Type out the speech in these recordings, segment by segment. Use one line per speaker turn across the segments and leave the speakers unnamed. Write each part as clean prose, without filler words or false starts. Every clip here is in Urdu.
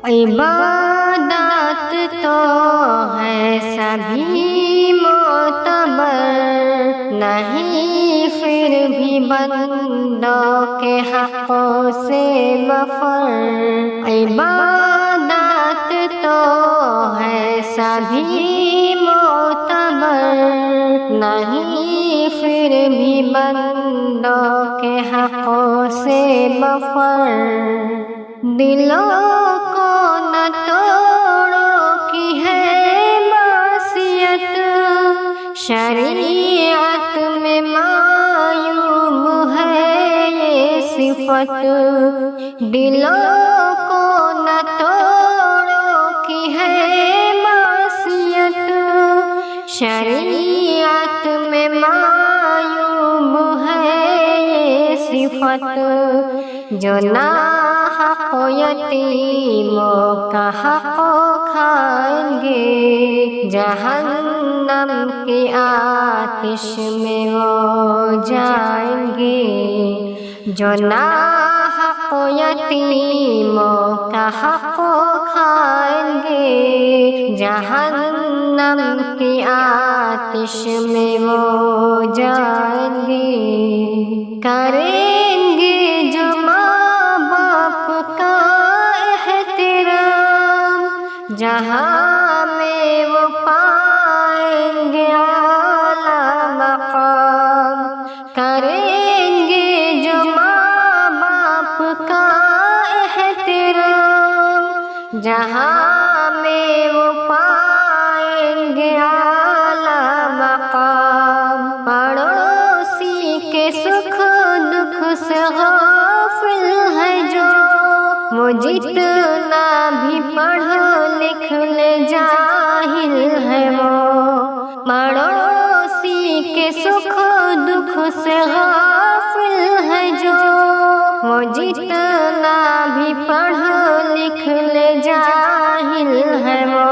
عبادات تو ہے سبھی معتبر، نہیں پھر بھی بندوں کے حقوں سے مفر۔ عبادات تو ہے سبھی معتبر، نہیں پھر بھی بندوں کے حقوں سے مفر۔ دلوں کو نہ توڑو کی ہے معصیت، شریعت میں معیوب ہے یہ صفت۔ دلوں کو نہ توڑو کی ہے معصیت، شریعت میں معیوب ہے یہ صفت۔ جو ناحق یتیموں کا حق کھائیں گے، جہنم کی آتش میں وہ جائیں گے۔ جو ناحق یتیموں کا حق کھائیں گے، جہنم کی آتش میں وہ جائیں گے۔ کریں گے جو ماں باپ کا احترام، جہاں میں وہ پائیں گے اعلیٰ مقام۔ کریں گے جو ماں باپ کا احترام، جہاں میں وہ پائیں گے اعلیٰ مقام۔ پڑوسی کے سکھ دکھ سے غافل ہے جو، وہ جتنا بھی پڑھ لکھ لے جاہل ہے وہ۔ پڑوسی کے سکھ دکھ سے غافل ہے جو، وہ جتنا بھی پڑھ لکھ لے جاہل ہے وہ۔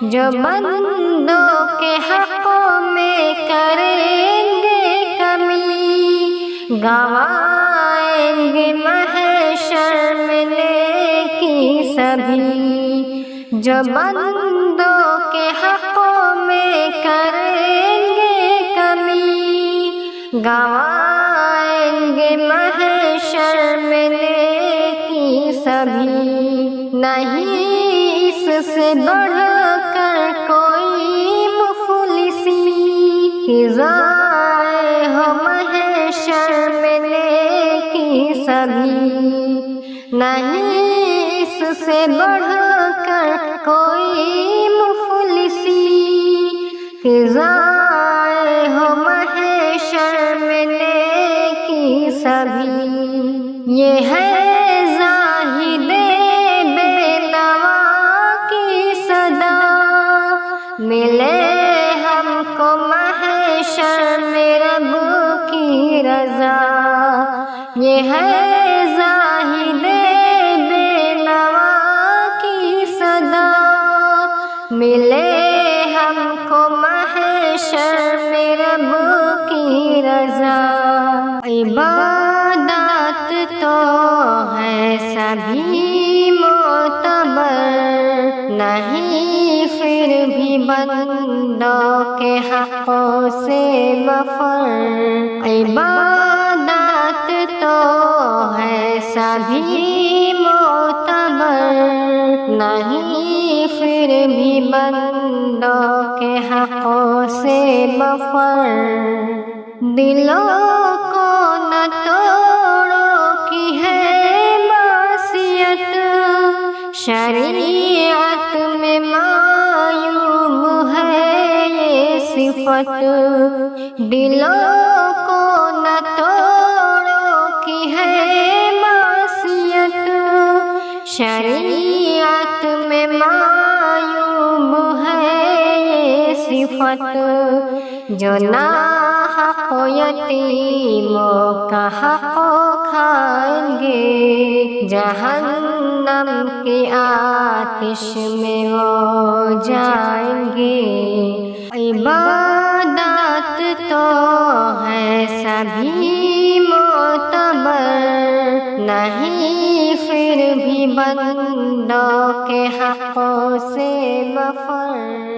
جو بندوں کے حقوں میں کریں گے کمی، گوائیں گے محشر میں نیکی سبھی۔ جو بندوں کے حقوں میں کریں گے کمی، گوائیں گے محشر میں نیکی سبھی۔ نہیں اس سے بڑھ کر کوئی مفلسی، کہ ضائع ہو محشر میں نیکی سبھی۔ نہیں اس سے بڑھ کر کوئی مفلسی، کہ ضائع ہو محشر میں نیکی سبھی۔ یہ ہے زاہد بے نوا کی صدا، ملے ہم کو محشر میں رب کی رضا۔ یہ ہے زاہد بے نوا کی صدا، ملے ہم کو محشر میں رب کی رضا۔ عبادات تو ہے سبھی معتبر، نہیں پھر بھی بندوں کے حقوں سے مفر۔ عبادات تو ہے سبھی معتبر، نہیں پھر بھی بندوں کے حقوں سے مفر۔ دلوں کو نہ توڑو کی ہے معصیت، شریعت میں معیوب ہے یہ صفت۔ دلوں کو نہ توڑو کی ہے معصیت، شریعت میں معیوب ہے یہ صفت۔ جو ناحق یتیموں کا حق کھائیں گے، جہنم کی آتش میں وہ جائیں گے۔ عبادات تو ہے سبھی معتبر، نہیں پھر بھی بندوں کے حقوں سے مفر